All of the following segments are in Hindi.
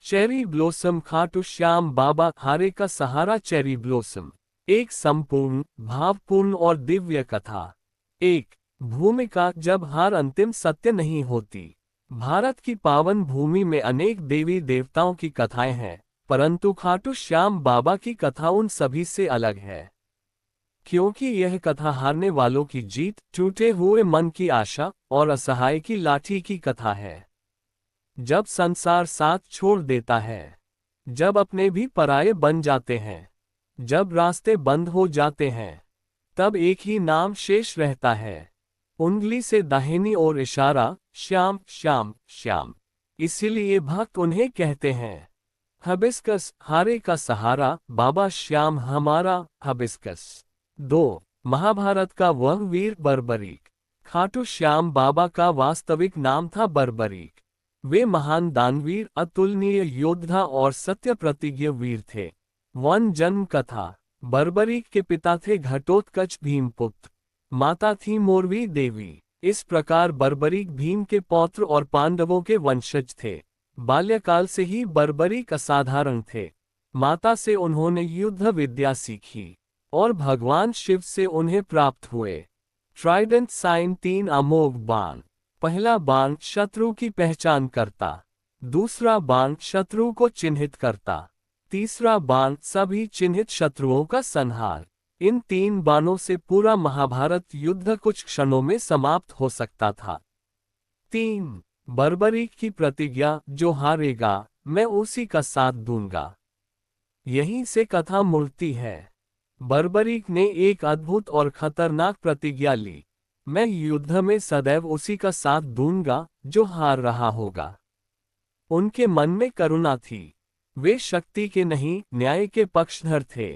चेरी ब्लॉसम खाटू श्याम बाबा हारे का सहारा। चेरी ब्लॉसम एक संपूर्ण, भावपूर्ण और दिव्य कथा। एक भूमिका जब हार अंतिम सत्य नहीं होती। भारत की पावन भूमि में अनेक देवी देवताओं की कथाएं हैं, परंतु खाटू श्याम बाबा की कथा उन सभी से अलग है, क्योंकि यह कथा हारने वालों की जीत, टूटे हुए मन की आशा और असहाय की लाठी की कथा है। जब संसार साथ छोड़ देता है, जब अपने भी पराये बन जाते हैं, जब रास्ते बंद हो जाते हैं, तब एक ही नाम शेष रहता है, उंगली से दाहिनी ओर इशारा, श्याम श्याम श्याम। इसीलिए भक्त उन्हें कहते हैं हबिस्कस, हारे का सहारा, बाबा श्याम हमारा हबिस्कस। 2 महाभारत का वह वीर बर्बरीक। खाटू श्याम बाबा का वास्तविक नाम था बर्बरीक। वे महान दानवीर, अतुलनीय योद्धा और सत्य प्रतिज्ञ वीर थे। वन जन्म कथा। बर्बरीक के पिता थे घटोत्कच भीमपुत्र, माता थी मोरवी देवी। इस प्रकार बर्बरीक भीम के पौत्र और पांडवों के वंशज थे। बाल्यकाल से ही बर्बरीक असाधारण थे। माता से उन्होंने युद्ध विद्या सीखी और भगवान शिव से उन्हें प्राप्त हुए ट्राइडेंट साइन 3 अमोघ बाण। पहला बाण शत्रु की पहचान करता, दूसरा बाण शत्रु को चिन्हित करता, तीसरा बाण सभी चिन्हित शत्रुओं का संहार। इन 3 बाणों से पूरा महाभारत युद्ध कुछ क्षणों में समाप्त हो सकता था। 3 बर्बरीक की प्रतिज्ञा, जो हारेगा मैं उसी का साथ दूंगा। यहीं से कथा मुड़ती है। बर्बरीक ने एक अद्भुत और खतरनाक प्रतिज्ञा ली, मैं युद्ध में सदैव उसी का साथ दूंगा जो हार रहा होगा। उनके मन में करुणा थी। वे शक्ति के नहीं, न्याय के पक्षधर थे।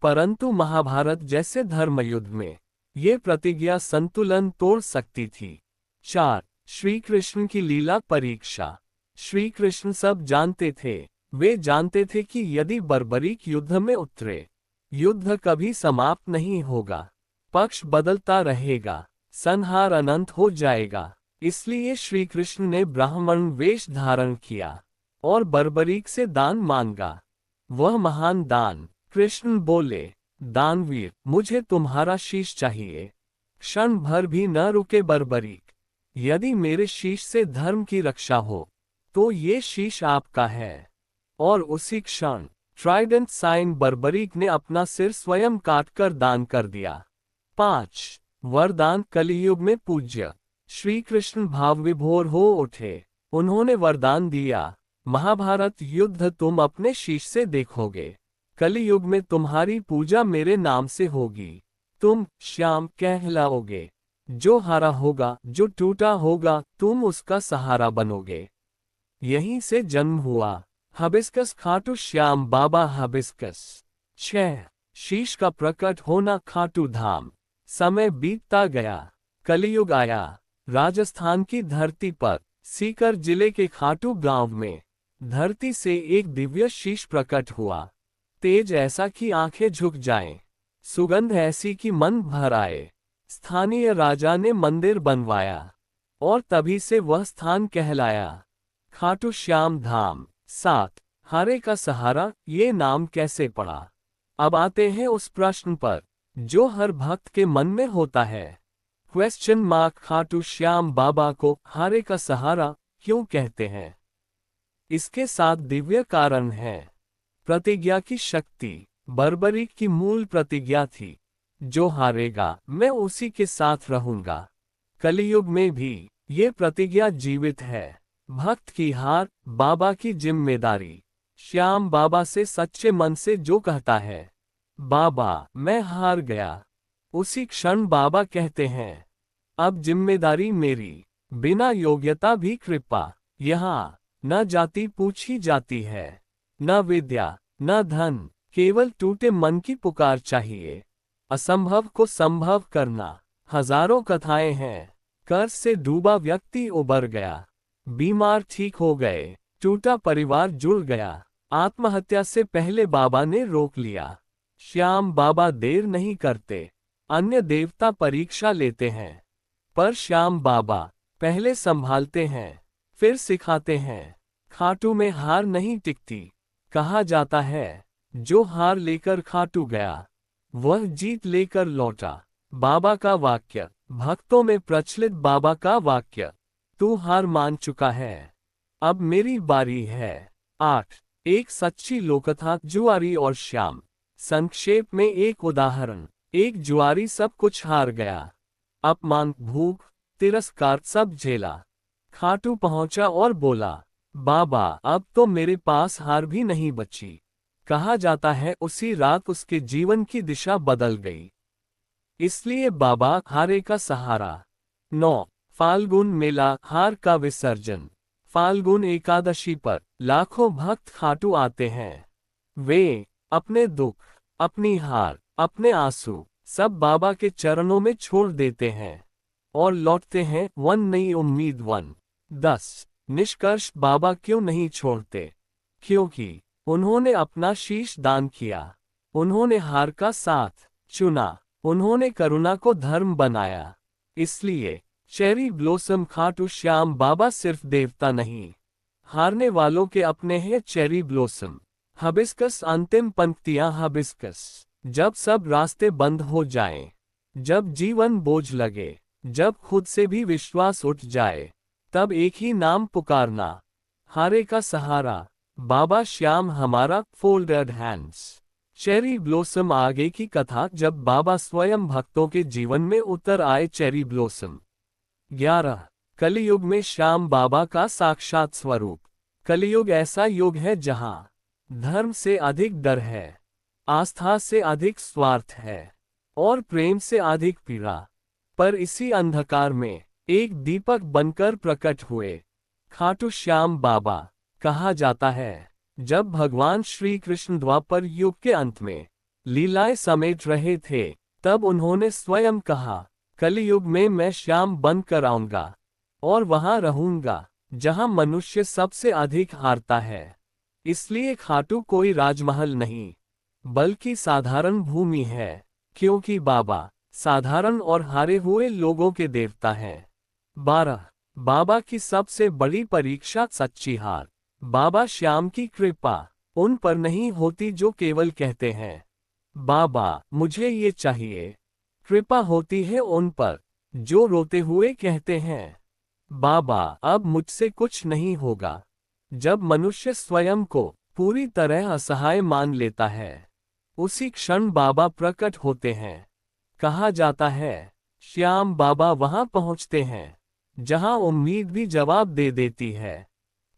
परंतु महाभारत जैसे धर्मयुद्ध में ये प्रतिज्ञा संतुलन तोड़ सकती थी। 4 श्री कृष्ण की लीला परीक्षा। श्री कृष्ण सब जानते थे। वे जानते थे कि यदि बर्बरीक युद्ध में उतरे, युद्ध कभी समाप्त नहीं होगा, पक्ष बदलता रहेगा, संहार अनंत हो जाएगा। इसलिए श्री कृष्ण ने ब्राह्मण वेश धारण किया और बर्बरीक से दान मांगा। वह महान दान। कृष्ण बोले, दानवीर, मुझे तुम्हारा शीश चाहिए। क्षण भर भी न रुके बर्बरीक, यदि मेरे शीश से धर्म की रक्षा हो तो ये शीश आपका है। और उसी क्षण ट्राइडेंट साइन बर्बरीक ने अपना सिर स्वयं काटकर दान कर दिया। 5 वरदान। कलियुग में पूज्य श्री कृष्ण भाव विभोर हो उठे। उन्होंने वरदान दिया, महाभारत युद्ध तुम अपने शीश से देखोगे। कलियुग में तुम्हारी पूजा मेरे नाम से होगी। तुम श्याम कहलाओगे। जो हारा होगा, जो टूटा होगा, तुम उसका सहारा बनोगे। यहीं से जन्म हुआ हबिस्कस, खाटू श्याम बाबा हबिस्कस। 6 शीश का प्रकट होना। खाटू धाम। समय बीतता गया, कलियुग आया। राजस्थान की धरती पर सीकर जिले के खाटू गांव में धरती से एक दिव्य शीश प्रकट हुआ। तेज ऐसा कि आंखें झुक जाएं, सुगंध ऐसी कि मन भर आए। स्थानीय राजा ने मंदिर बनवाया और तभी से वह स्थान कहलाया खाटू श्याम धाम। 7 हारे का सहारा। ये नाम कैसे पड़ा? अब आते हैं उस प्रश्न पर जो हर भक्त के मन में होता है। Question mark. खाटू श्याम बाबा को हारे का सहारा क्यों कहते हैं? इसके 7 दिव्य कारण हैं। प्रतिज्ञा की शक्ति। बर्बरीक की मूल प्रतिज्ञा थी, जो हारेगा मैं उसी के साथ रहूंगा। कलियुग में भी ये प्रतिज्ञा जीवित है। भक्त की हार, बाबा की जिम्मेदारी। श्याम बाबा से सच्चे मन से जो कहता है, बाबा मैं हार गया, उसी क्षण बाबा कहते हैं, अब जिम्मेदारी मेरी। बिना योग्यता भी कृपा। यहाँ न जाति पूछी जाती है, न विद्या, न धन, केवल टूटे मन की पुकार चाहिए। असंभव को संभव करना। हजारों कथाएं हैं। कर्ज से डूबा व्यक्ति उबर गया, बीमार ठीक हो गए, टूटा परिवार जुड़ गया। आत्महत्या से पहले बाबा ने रोक लिया। श्याम बाबा देर नहीं करते। अन्य देवता परीक्षा लेते हैं, पर श्याम बाबा पहले संभालते हैं, फिर सिखाते हैं, खाटू में हार नहीं टिकती। कहा जाता है जो हार लेकर खाटू गया वह जीत लेकर लौटा। बाबा का वाक्य, भक्तों में प्रचलित बाबा का वाक्य। तू हार मान चुका है, अब मेरी बारी है। 8। एक सच्ची लोककथा, जुआरी और श्याम। संक्षेप में एक उदाहरण। एक जुआरी सब कुछ हार गया। अपमान, भूख, तिरस्कार सब झेला। खाटू पहुंचा और बोला, बाबा अब तो मेरे पास हार भी नहीं बची। कहा जाता है उसी रात उसके जीवन की दिशा बदल गई। इसलिए बाबा हारे का सहारा। 9। फाल्गुन मेला, हार का विसर्जन। फाल्गुन एकादशी पर लाखों भक्त खाटू आते हैं। वे अपने दुख, अपनी हार, अपने आंसू सब बाबा के चरणों में छोड़ देते हैं और लौटते हैं वन नई उम्मीद वन। 10। निष्कर्ष, बाबा क्यों नहीं छोड़ते? क्योंकि उन्होंने अपना शीश दान किया। उन्होंने हार का साथ चुना। उन्होंने करुणा को धर्म बनाया। इसलिए चेरी ब्लॉसम खाटू श्याम बाबा सिर्फ देवता नहीं, हारने वालों के अपने हैं चेरी ब्लॉसम। हबिस्कस, अंतिम पंक्तियां। हबिस्कस, जब सब रास्ते बंद हो जाएं, जब जीवन बोझ लगे, जब खुद से भी विश्वास उठ जाए, तब एक ही नाम पुकारना, हारे का सहारा। बाबा श्याम हमारा फोल्डेड हैंड्स। चेरी ब्लॉसम आगे की कथा, जब बाबा स्वयं भक्तों के जीवन में उतर आए। Cherry blossom. 11। कलियुग में श्याम बाबा का साक्षात स्वरूप। कलियुग ऐसा युग है जहां धर्म से अधिक डर है, आस्था से अधिक स्वार्थ है और प्रेम से अधिक पीड़ा। पर इसी अंधकार में एक दीपक बनकर प्रकट हुए खाटू श्याम बाबा। कहा जाता है जब भगवान श्री कृष्ण द्वापर युग के अंत में लीलाएं समेट रहे थे, तब उन्होंने स्वयं कहा, कलियुग में मैं श्याम बन कर आऊंगा और वहां रहूंगा जहां मनुष्य सबसे अधिक हारता है। इसलिए खाटू कोई राजमहल नहीं, बल्कि साधारण भूमि है, क्योंकि बाबा साधारण और हारे हुए लोगों के देवता हैं। 12। बाबा की सबसे बड़ी परीक्षा, सच्ची हार। बाबा श्याम की कृपा उन पर नहीं होती जो केवल कहते हैं, बाबा मुझे ये चाहिए। कृपा होती है उन पर जो रोते हुए कहते हैं, बाबा अब मुझसे कुछ नहीं होगा। जब मनुष्य स्वयं को पूरी तरह असहाय मान लेता है, उसी क्षण बाबा प्रकट होते हैं। कहा जाता है श्याम बाबा वहां पहुंचते हैं जहां उम्मीद भी जवाब दे देती है।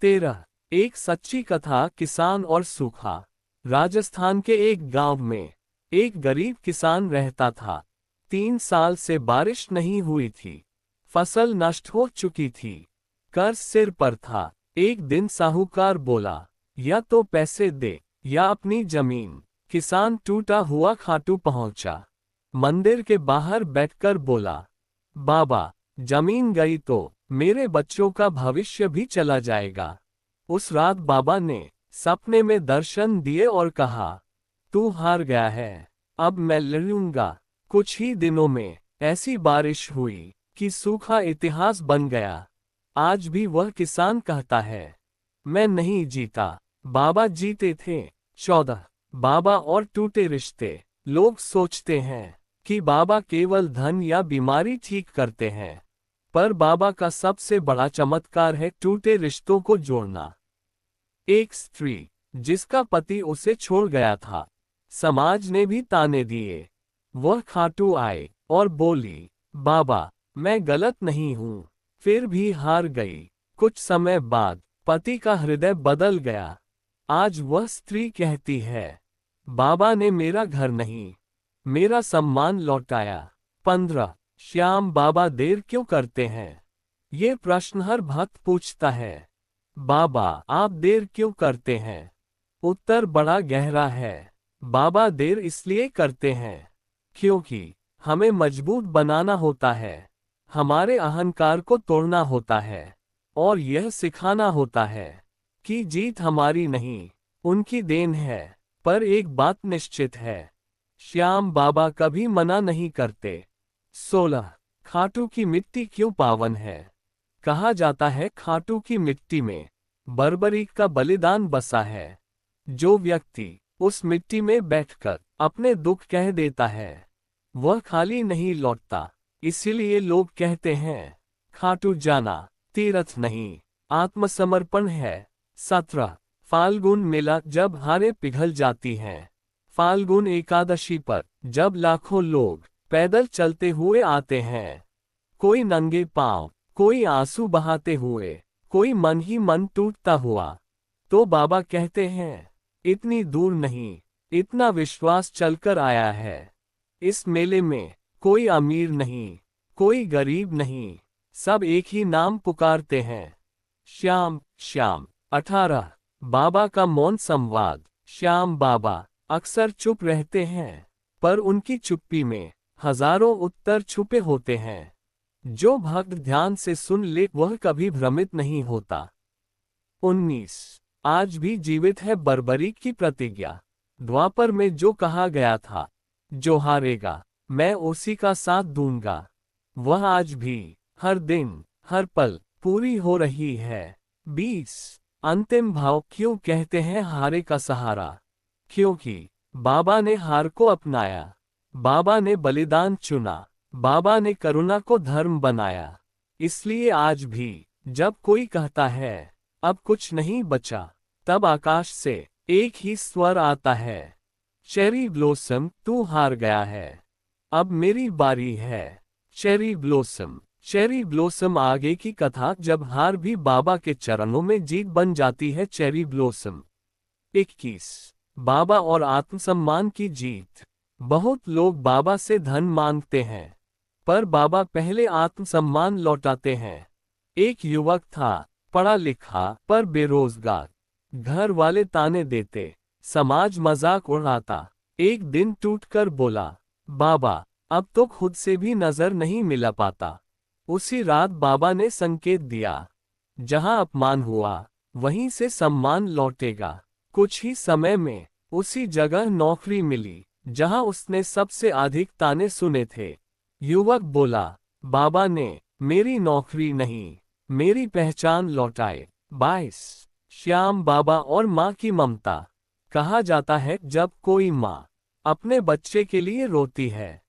13। एक सच्ची कथा, किसान और सूखा। राजस्थान के एक गांव में एक गरीब किसान रहता था। 3 साल से बारिश नहीं हुई थी, फसल नष्ट हो चुकी थी, कर्ज सिर पर था। एक दिन साहूकार बोला, या तो पैसे दे या अपनी जमीन। किसान टूटा हुआ खाटू पहुंचा। मंदिर के बाहर बैठकर बोला, बाबा जमीन गई तो मेरे बच्चों का भविष्य भी चला जाएगा। उस रात बाबा ने सपने में दर्शन दिए और कहा, तू हार गया है, अब मैं लड़ूंगा। कुछ ही दिनों में ऐसी बारिश हुई कि सूखा इतिहास बन गया। आज भी वह किसान कहता है, मैं नहीं जीता, बाबा जीते थे। 14। बाबा और टूटे रिश्ते। लोग सोचते हैं कि बाबा केवल धन या बीमारी ठीक करते हैं, पर बाबा का सबसे बड़ा चमत्कार है टूटे रिश्तों को जोड़ना। एक स्त्री जिसका पति उसे छोड़ गया था, समाज ने भी ताने दिए, वह खाटू आए और बोली, बाबा मैं गलत नहीं हूं, फिर भी हार गई। कुछ समय बाद पति का हृदय बदल गया। आज वह स्त्री कहती है, बाबा ने मेरा घर नहीं, मेरा सम्मान लौटाया। 15। श्याम बाबा देर क्यों करते हैं? ये प्रश्न हर भक्त पूछता है, बाबा आप देर क्यों करते हैं? उत्तर बड़ा गहरा है। बाबा देर इसलिए करते हैं क्योंकि हमें मजबूत बनाना होता है, हमारे अहंकार को तोड़ना होता है और यह सिखाना होता है कि जीत हमारी नहीं, उनकी देन है। पर एक बात निश्चित है, श्याम बाबा कभी मना नहीं करते। 16। खाटू की मिट्टी क्यों पावन है? कहा जाता है खाटू की मिट्टी में बर्बरीक का बलिदान बसा है। जो व्यक्ति उस मिट्टी में बैठकर अपने दुख कह देता है वह खाली नहीं लौटता। इसीलिए लोग कहते हैं खाटू जाना तीर्थ नहीं, आत्मसमर्पण है। 17 फाल्गुन मेला जब हारें पिघल जाती हैं। फाल्गुन एकादशी पर जब लाखों लोग पैदल चलते हुए आते हैं, कोई नंगे पांव, कोई आंसू बहाते हुए, कोई मन ही मन टूटता हुआ, तो बाबा कहते हैं इतनी दूर नहीं, इतना विश्वास चलकर आया है। इस मेले में कोई अमीर नहीं, कोई गरीब नहीं, सब एक ही नाम पुकारते हैं, श्याम श्याम। 18 बाबा का मौन संवाद। श्याम बाबा अक्सर चुप रहते हैं, पर उनकी चुप्पी में हजारों उत्तर छुपे होते हैं। जो भक्त ध्यान से सुन ले वह कभी भ्रमित नहीं होता। 19 आज भी जीवित है बर्बरीक की प्रतिज्ञा। द्वापर में जो कहा गया था, जो हारेगा मैं उसी का साथ दूंगा, वह आज भी हर दिन हर पल पूरी हो रही है। 20 अंतिम भाव क्यों कहते हैं हारे का सहारा? क्योंकि बाबा ने हार को अपनाया, बाबा ने बलिदान चुना, बाबा ने करुणा को धर्म बनाया। इसलिए आज भी जब कोई कहता है अब कुछ नहीं बचा, तब आकाश से एक ही स्वर आता है, चेरी ब्लॉसम तू हार गया है, अब मेरी बारी है। चेरी ब्लॉसम आगे की कथा। जब हार भी बाबा के चरणों में जीत बन जाती है। Cherry blossom. 21 बाबा और आत्मसम्मान की जीत। बहुत लोग बाबा से धन मांगते हैं, पर बाबा पहले आत्मसम्मान लौटाते हैं। एक युवक था, पढ़ा लिखा पर बेरोजगार। घर वाले ताने देते, समाज मजाक उड़ाता। एक दिन टूटकर बोला, बाबा अब तो खुद से भी नजर नहीं मिला पाता। उसी रात बाबा ने संकेत दिया, जहां अपमान हुआ वहीं से सम्मान लौटेगा। कुछ ही समय में उसी जगह नौकरी मिली जहां उसने सबसे अधिक ताने सुने थे। युवक बोला, बाबा ने मेरी नौकरी नहीं, मेरी पहचान लौटाए। 22 श्याम बाबा और माँ की ममता। कहा जाता है जब कोई माँ अपने बच्चे के लिए रोती है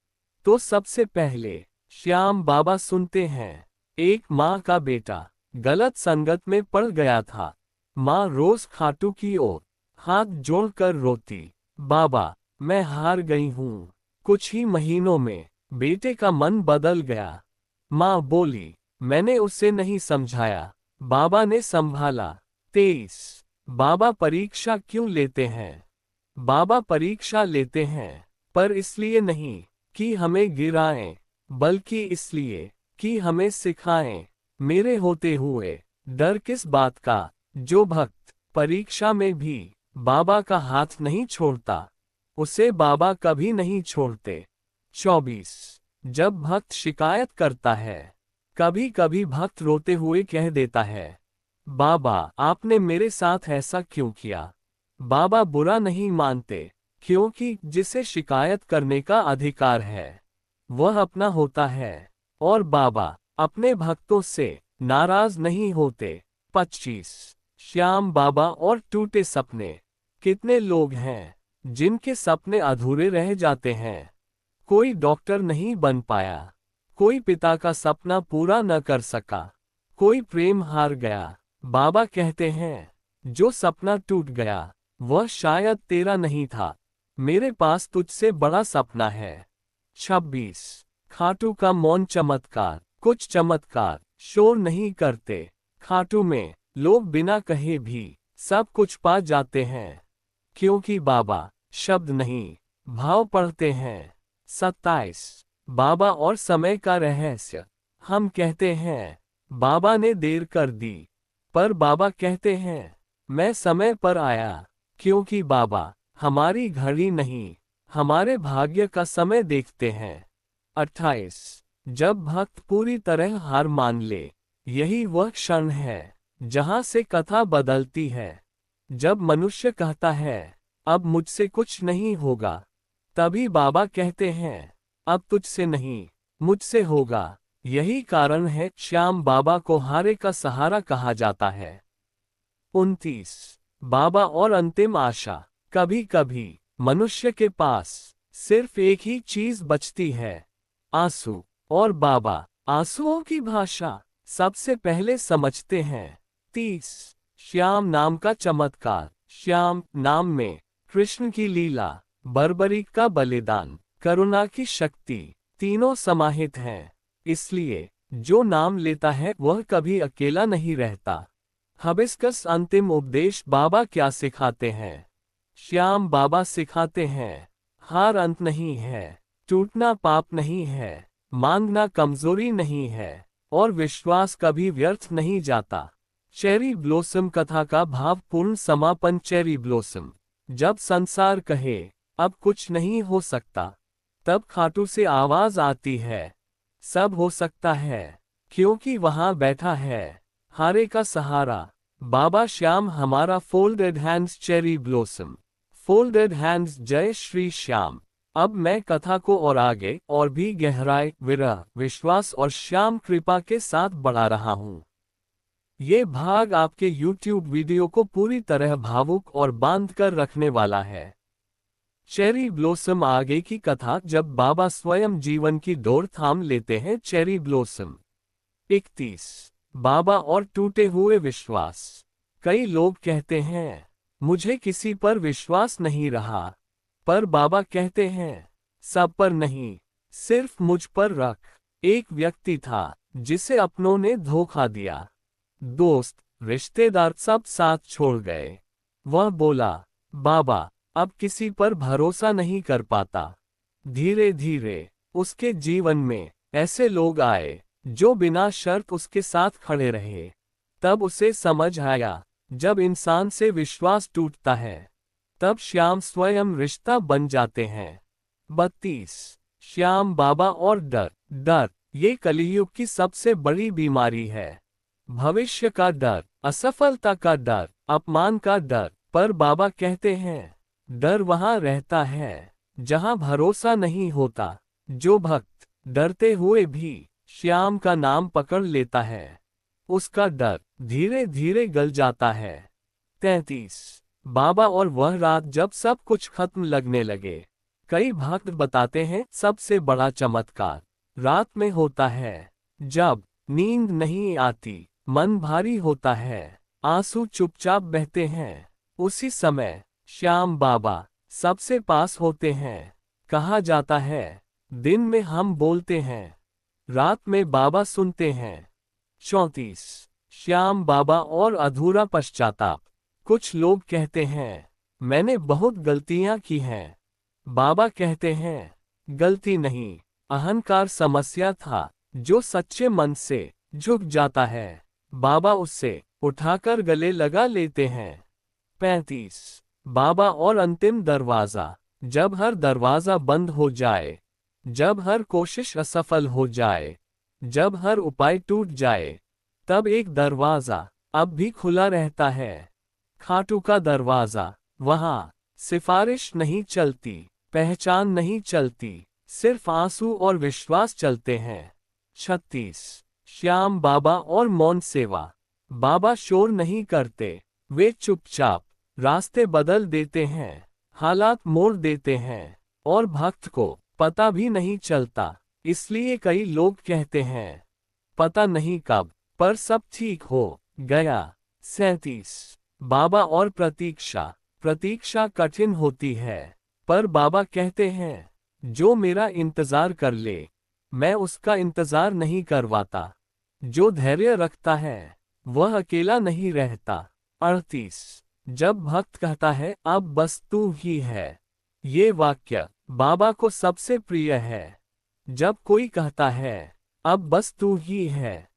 तो सबसे पहले श्याम बाबा सुनते हैं। एक माँ का बेटा गलत संगत में पड़ गया था। माँ रोज खाटू की ओर हाथ जोड़कर रोती, बाबा मैं हार गई हूँ। कुछ ही महीनों में बेटे का मन बदल गया। माँ बोली, मैंने उसे नहीं समझाया, बाबा ने संभाला। 23 बाबा परीक्षा क्यों लेते हैं? बाबा परीक्षा लेते हैं, पर इसलिए नहीं कि हमें गिराएं, बल्कि इसलिए कि हमें सिखाएं। मेरे होते हुए डर किस बात का? जो भक्त परीक्षा में भी बाबा का हाथ नहीं छोड़ता, उसे बाबा कभी नहीं छोड़ते। 24 जब भक्त शिकायत करता है, कभी कभी भक्त रोते हुए कह देता है, बाबा आपने मेरे साथ ऐसा क्यों किया? बाबा बुरा नहीं मानते, क्योंकि जिसे शिकायत करने का अधिकार है वह अपना होता है, और बाबा अपने भक्तों से नाराज नहीं होते। 25 श्याम बाबा और टूटे सपने। कितने लोग हैं जिनके सपने अधूरे रह जाते हैं? कोई डॉक्टर नहीं बन पाया, कोई पिता का सपना पूरा न कर सका, कोई प्रेम हार गया। बाबा कहते हैं, जो सपना टूट गया वह शायद तेरा नहीं था, मेरे पास तुझसे बड़ा सपना है। 26 खाटू का मौन चमत्कार। कुछ चमत्कार शोर नहीं करते। खाटू में लोग बिना कहे भी सब कुछ पा जाते हैं, क्योंकि बाबा शब्द नहीं भाव पढ़ते हैं। 27 बाबा और समय का रहस्य। हम कहते हैं बाबा ने देर कर दी, पर बाबा कहते हैं मैं समय पर आया, क्योंकि बाबा हमारी घड़ी नहीं, हमारे भाग्य का समय देखते हैं। 28 जब भक्त पूरी तरह हार मान ले, यही वह क्षण है जहां से कथा बदलती है। जब मनुष्य कहता है अब मुझसे कुछ नहीं होगा, तभी बाबा कहते हैं अब तुझसे नहीं, मुझसे होगा। यही कारण है श्याम बाबा को हारे का सहारा कहा जाता है। 29 बाबा और अंतिम आशा। कभी कभी मनुष्य के पास सिर्फ एक ही चीज बचती है, आंसू। और बाबा आंसुओं की भाषा सबसे पहले समझते हैं। 30 श्याम नाम का चमत्कार। श्याम नाम में कृष्ण की लीला, बर्बरीक का बलिदान, करुणा की शक्ति तीनों समाहित हैं। इसलिए जो नाम लेता है वह कभी अकेला नहीं रहता। हबिस्कस अंतिम उपदेश बाबा क्या सिखाते हैं? श्याम बाबा सिखाते हैं, हार अंत नहीं है, टूटना पाप नहीं है, मांगना कमजोरी नहीं है, और विश्वास कभी व्यर्थ नहीं जाता। चेरी ब्लॉसम कथा का भावपूर्ण समापन। Cherry blossom. जब संसार कहे अब कुछ नहीं हो सकता, तब खाटू से आवाज आती है, सब हो सकता है, क्योंकि वहां बैठा है हारे का सहारा। बाबा श्याम हमारा folded hands. Cherry blossom. Folded hands. जय श्री श्याम। अब मैं कथा को और आगे और भी गहराई, विरह, विश्वास और श्याम कृपा के साथ बढ़ा रहा हूं। ये भाग आपके YouTube वीडियो को पूरी तरह भावुक और बांध कर रखने वाला है। चेरी ब्लॉसम आगे की कथा जब बाबा स्वयं जीवन की डोर थाम लेते हैं। Cherry blossom. 31 बाबा और टूटे हुए विश्वास। कई लोग कहते हैं मुझे किसी पर विश्वास नहीं रहा, पर बाबा कहते हैं सब पर नहीं, सिर्फ मुझ पर रख। एक व्यक्ति था जिसे अपनों ने धोखा दिया। दोस्त, रिश्तेदार सब साथ छोड़ गए। वह बोला, बाबा अब किसी पर भरोसा नहीं कर पाता। धीरे धीरे उसके जीवन में ऐसे लोग आए जो बिना शर्त उसके साथ खड़े रहे। तब उसे समझ आया, जब इंसान से विश्वास टूटता है तब श्याम स्वयं रिश्ता बन जाते हैं। 32 श्याम बाबा और डर। डर ये कलियुग की सबसे बड़ी बीमारी है। भविष्य का डर, असफलता का डर, अपमान का डर। पर बाबा कहते हैं डर वहां रहता है जहां भरोसा नहीं होता। जो भक्त डरते हुए भी श्याम का नाम पकड़ लेता है, उसका डर धीरे धीरे गल जाता है। 33 बाबा और वह रात जब सब कुछ खत्म लगने लगे। कई भक्त बताते हैं सबसे बड़ा चमत्कार रात में होता है, जब नींद नहीं आती, मन भारी होता है, आंसू चुपचाप बहते हैं। उसी समय श्याम बाबा सबसे पास होते हैं। कहा जाता है दिन में हम बोलते हैं, रात में बाबा सुनते हैं। 34 श्याम बाबा और अधूरा पश्चाताप। कुछ लोग कहते हैं मैंने बहुत गलतियां की हैं। बाबा कहते हैं गलती नहीं, अहंकार समस्या था। जो सच्चे मन से झुक जाता है, बाबा उससे उठाकर गले लगा लेते हैं। 35 बाबा और अंतिम दरवाजा। जब हर दरवाजा बंद हो जाए, जब हर कोशिश असफल हो जाए, जब हर उपाय टूट जाए, तब एक दरवाजा अब भी खुला रहता है। खाटू का दरवाजा। वहां सिफारिश नहीं चलती, पहचान नहीं चलती, सिर्फ आंसू और विश्वास चलते हैं। 36 श्याम बाबा और मौन सेवा। बाबा शोर नहीं करते, वे चुपचाप रास्ते बदल देते हैं, हालात मोड़ देते हैं, और भक्त को पता भी नहीं चलता। इसलिए कई लोग कहते हैं पता नहीं कब, पर सब ठीक हो गया। 37 बाबा और प्रतीक्षा। प्रतीक्षा कठिन होती है, पर बाबा कहते हैं जो मेरा इंतजार कर ले, मैं उसका इंतजार नहीं करवाता। जो धैर्य रखता है वह अकेला नहीं रहता। 38 जब भक्त कहता है अब बस तू ही है, ये वाक्य बाबा को सबसे प्रिय है। जब कोई कहता है अब बस तू ही है,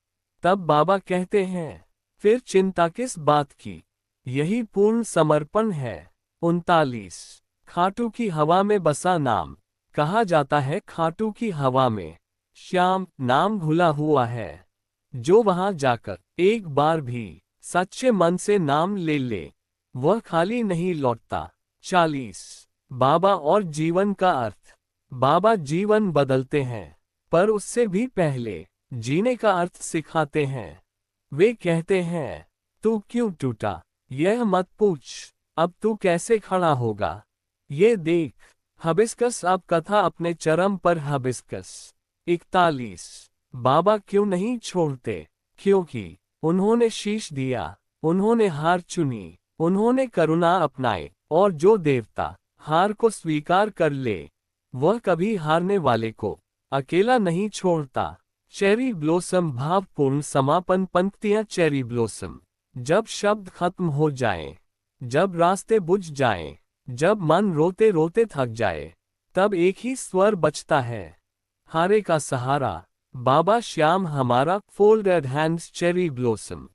तब बाबा कहते हैं फिर चिंता किस बात की, यही पूर्ण समर्पण है। 39 खाटू की हवा में बसा नाम। कहा जाता है खाटू की हवा में श्याम नाम घुला हुआ है। जो वहां जाकर एक बार भी सच्चे मन से नाम ले ले, वह खाली नहीं लौटता। 40 बाबा और जीवन का अर्थ। बाबा जीवन बदलते हैं, पर उससे भी पहले जीने का अर्थ सिखाते हैं। वे कहते हैं तू क्यों टूटा, यह मत पूछ, अब तू कैसे खड़ा होगा। ये देख, हबिस्कस। अब कथा अपने चरम पर। हबिस्कस 41। बाबा क्यों नहीं छोड़ते? क्योंकि उन्होंने शीश दिया, उन्होंने हार चुनी, उन्होंने करुणा अपनाए, और जो देवता हार को स्वीकार कर ले, वह कभी हारने वाले को अकेला नहीं छोड़ता। चेरी ब्लॉसम भावपूर्ण समापन पंक्तियां। Cherry blossom. जब शब्द खत्म हो जाएं, जब रास्ते बुझ जाएं, जब मन रोते रोते थक जाए, तब एक ही स्वर बचता है, हारे का सहारा। बाबा श्याम हमारा। Folded hands. Cherry blossom.